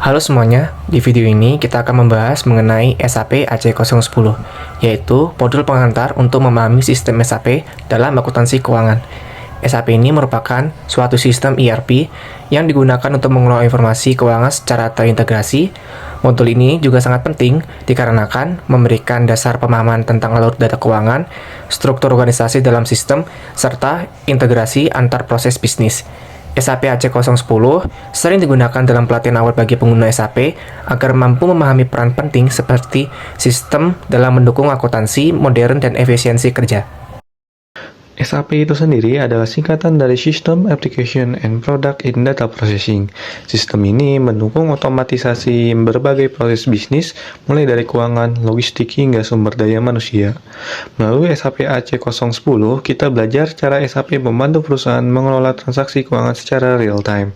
Halo semuanya, di video ini kita akan membahas mengenai SAP AC010, yaitu modul pengantar untuk memahami sistem SAP dalam akuntansi keuangan. SAP ini merupakan suatu sistem ERP yang digunakan untuk mengelola informasi keuangan secara terintegrasi. Modul ini juga sangat penting dikarenakan memberikan dasar pemahaman tentang alur data keuangan, struktur organisasi dalam sistem, serta integrasi antar proses bisnis. SAP AC010 sering digunakan dalam pelatihan awal bagi pengguna SAP agar mampu memahami peran penting seperti sistem dalam mendukung akuntansi modern dan efisiensi kerja. SAP itu sendiri adalah singkatan dari System, Application, and Product in Data Processing. Sistem ini mendukung otomatisasi berbagai proses bisnis, mulai dari keuangan, logistik, hingga sumber daya manusia. Melalui SAP AC010, kita belajar cara SAP membantu perusahaan mengelola transaksi keuangan secara real-time.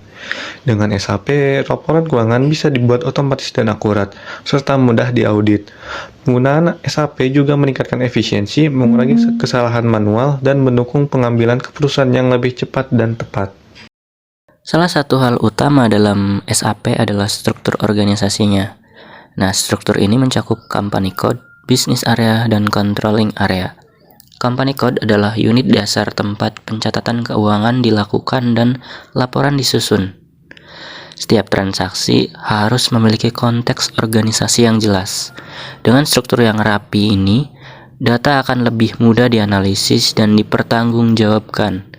Dengan SAP, laporan keuangan bisa dibuat otomatis dan akurat, serta mudah diaudit. Penggunaan SAP juga meningkatkan efisiensi, mengurangi kesalahan manual, dan mendukung pengambilan keputusan yang lebih cepat dan tepat. Salah satu hal utama dalam SAP adalah struktur organisasinya. Nah, struktur ini mencakup company code, business area, dan controlling area. Company code adalah unit dasar tempat pencatatan keuangan dilakukan dan laporan disusun. Setiap transaksi harus memiliki konteks organisasi yang jelas. Dengan struktur yang rapi ini, data akan lebih mudah dianalisis dan dipertanggungjawabkan.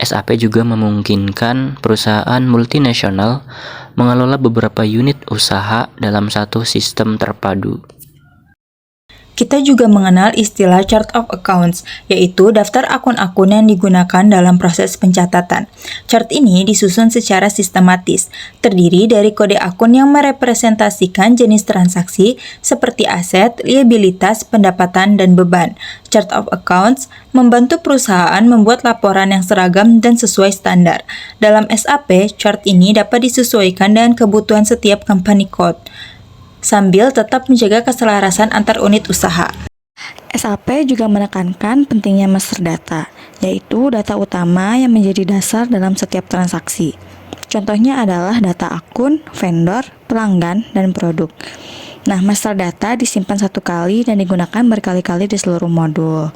SAP juga memungkinkan perusahaan multinasional mengelola beberapa unit usaha dalam satu sistem terpadu. Kita juga mengenal istilah Chart of Accounts, yaitu daftar akun-akun yang digunakan dalam proses pencatatan. Chart ini disusun secara sistematis, terdiri dari kode akun yang merepresentasikan jenis transaksi seperti aset, liabilitas, pendapatan, dan beban. Chart of Accounts membantu perusahaan membuat laporan yang seragam dan sesuai standar. Dalam SAP, chart ini dapat disesuaikan dengan kebutuhan setiap company code, sambil tetap menjaga keselarasan antar unit usaha. SAP juga menekankan pentingnya master data, yaitu data utama yang menjadi dasar dalam setiap transaksi. Contohnya adalah data akun, vendor, pelanggan, dan produk. Nah, master data disimpan satu kali dan digunakan berkali-kali di seluruh modul.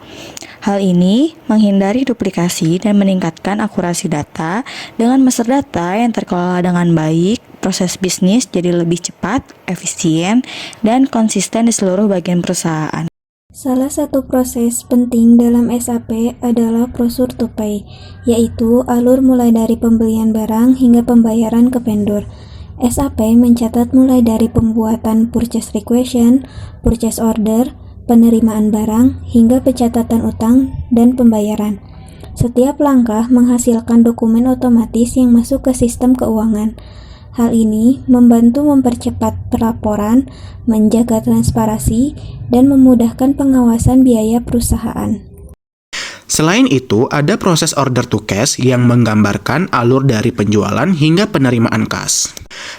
Hal ini menghindari duplikasi dan meningkatkan akurasi data. Dengan master data yang terkelola dengan baik, proses bisnis jadi lebih cepat, efisien, dan konsisten di seluruh bagian perusahaan. Salah satu proses penting dalam SAP adalah procure to pay, yaitu alur mulai dari pembelian barang hingga pembayaran ke vendor. SAP mencatat mulai dari pembuatan purchase request, purchase order, penerimaan barang, hingga pencatatan utang dan pembayaran. Setiap langkah menghasilkan dokumen otomatis yang masuk ke sistem keuangan. Hal ini membantu mempercepat pelaporan, menjaga transparansi, dan memudahkan pengawasan biaya perusahaan. Selain itu, ada proses order to cash yang menggambarkan alur dari penjualan hingga penerimaan kas.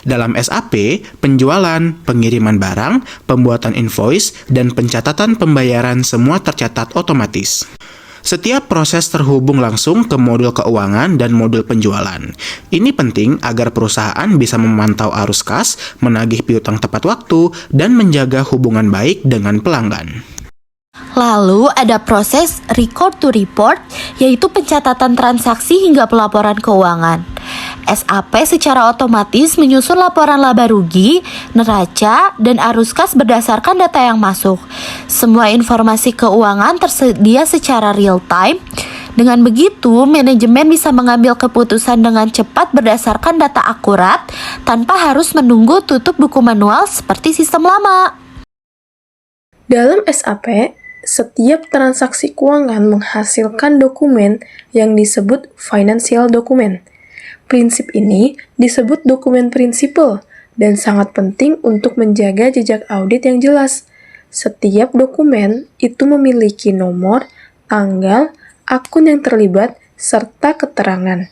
Dalam SAP, penjualan, pengiriman barang, pembuatan invoice, dan pencatatan pembayaran semua tercatat otomatis. Setiap proses terhubung langsung ke modul keuangan dan modul penjualan. Ini penting agar perusahaan bisa memantau arus kas, menagih piutang tepat waktu, dan menjaga hubungan baik dengan pelanggan. Lalu ada proses record to report, yaitu pencatatan transaksi hingga pelaporan keuangan. SAP secara otomatis menyusun laporan laba rugi, neraca, dan arus kas berdasarkan data yang masuk. Semua informasi keuangan tersedia secara real time. Dengan begitu, manajemen bisa mengambil keputusan dengan cepat berdasarkan data akurat tanpa harus menunggu tutup buku manual seperti sistem lama. Dalam SAP, setiap transaksi keuangan menghasilkan dokumen yang disebut financial document. Prinsip ini disebut dokumen prinsipal dan sangat penting untuk menjaga jejak audit yang jelas. Setiap dokumen itu memiliki nomor, tanggal, akun yang terlibat, serta keterangan.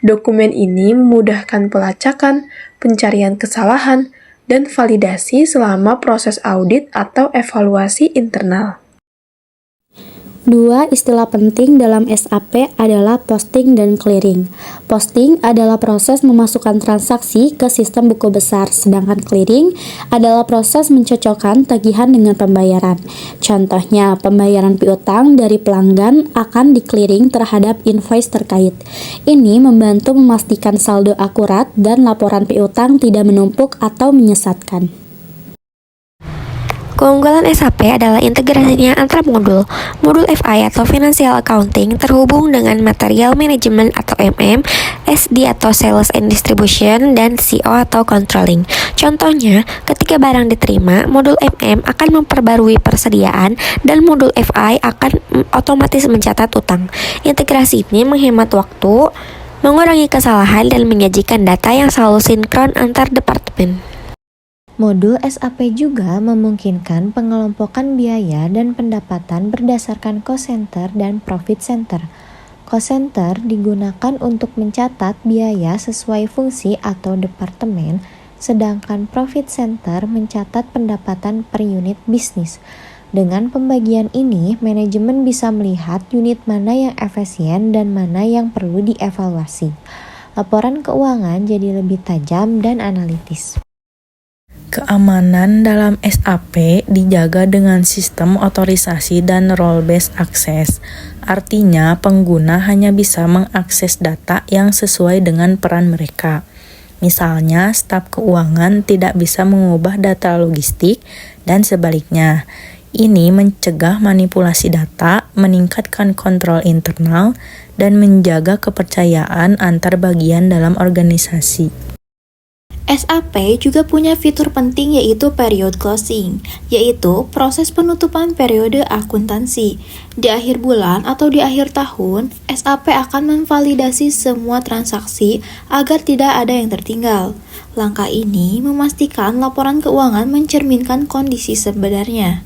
Dokumen ini memudahkan pelacakan, pencarian kesalahan, dan validasi selama proses audit atau evaluasi internal. Dua istilah penting dalam SAP adalah posting dan clearing. Posting adalah proses memasukkan transaksi ke sistem buku besar, sedangkan clearing adalah proses mencocokkan tagihan dengan pembayaran. Contohnya, pembayaran piutang dari pelanggan akan di-clearing terhadap invoice terkait. Ini membantu memastikan saldo akurat dan laporan piutang tidak menumpuk atau menyesatkan. Keunggulan SAP adalah integrasinya antar modul. Modul FI atau Financial Accounting terhubung dengan Material Management atau MM, SD atau Sales and Distribution, dan CO atau Controlling. Contohnya, ketika barang diterima, modul MM akan memperbarui persediaan dan modul FI akan otomatis mencatat utang. Integrasi ini menghemat waktu, mengurangi kesalahan, dan menyajikan data yang selalu sinkron antar departemen. Modul SAP juga memungkinkan pengelompokan biaya dan pendapatan berdasarkan cost center dan profit center. Cost center digunakan untuk mencatat biaya sesuai fungsi atau departemen, sedangkan profit center mencatat pendapatan per unit bisnis. Dengan pembagian ini, manajemen bisa melihat unit mana yang efisien dan mana yang perlu dievaluasi. Laporan keuangan jadi lebih tajam dan analitis. Keamanan dalam SAP dijaga dengan sistem otorisasi dan role-based access. Artinya, pengguna hanya bisa mengakses data yang sesuai dengan peran mereka. Misalnya, staf keuangan tidak bisa mengubah data logistik dan sebaliknya. Ini mencegah manipulasi data, meningkatkan kontrol internal, dan menjaga kepercayaan antar bagian dalam organisasi. SAP juga punya fitur penting yaitu period closing, yaitu proses penutupan periode akuntansi. Di akhir bulan atau di akhir tahun, SAP akan memvalidasi semua transaksi agar tidak ada yang tertinggal. Langkah ini memastikan laporan keuangan mencerminkan kondisi sebenarnya.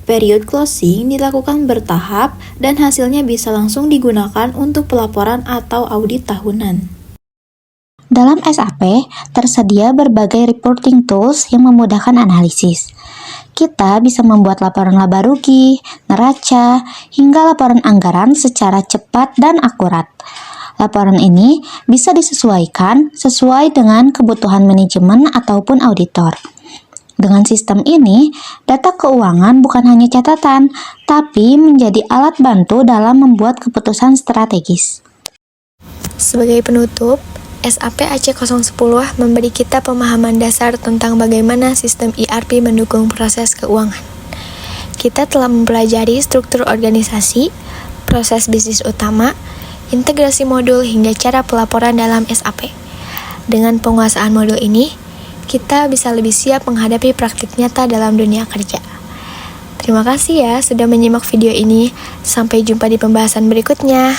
Period closing dilakukan bertahap dan hasilnya bisa langsung digunakan untuk pelaporan atau audit tahunan. Dalam SAP, tersedia berbagai reporting tools yang memudahkan analisis. Kita bisa membuat laporan laba rugi, neraca, hingga laporan anggaran secara cepat dan akurat. Laporan ini bisa disesuaikan sesuai dengan kebutuhan manajemen ataupun auditor. Dengan sistem ini, data keuangan bukan hanya catatan, tapi menjadi alat bantu dalam membuat keputusan strategis. Sebagai penutup, SAP AC010 memberi kita pemahaman dasar tentang bagaimana sistem ERP mendukung proses keuangan. Kita telah mempelajari struktur organisasi, proses bisnis utama, integrasi modul hingga cara pelaporan dalam SAP. Dengan penguasaan modul ini, kita bisa lebih siap menghadapi praktik nyata dalam dunia kerja. Terima kasih ya sudah menyimak video ini. Sampai jumpa di pembahasan berikutnya.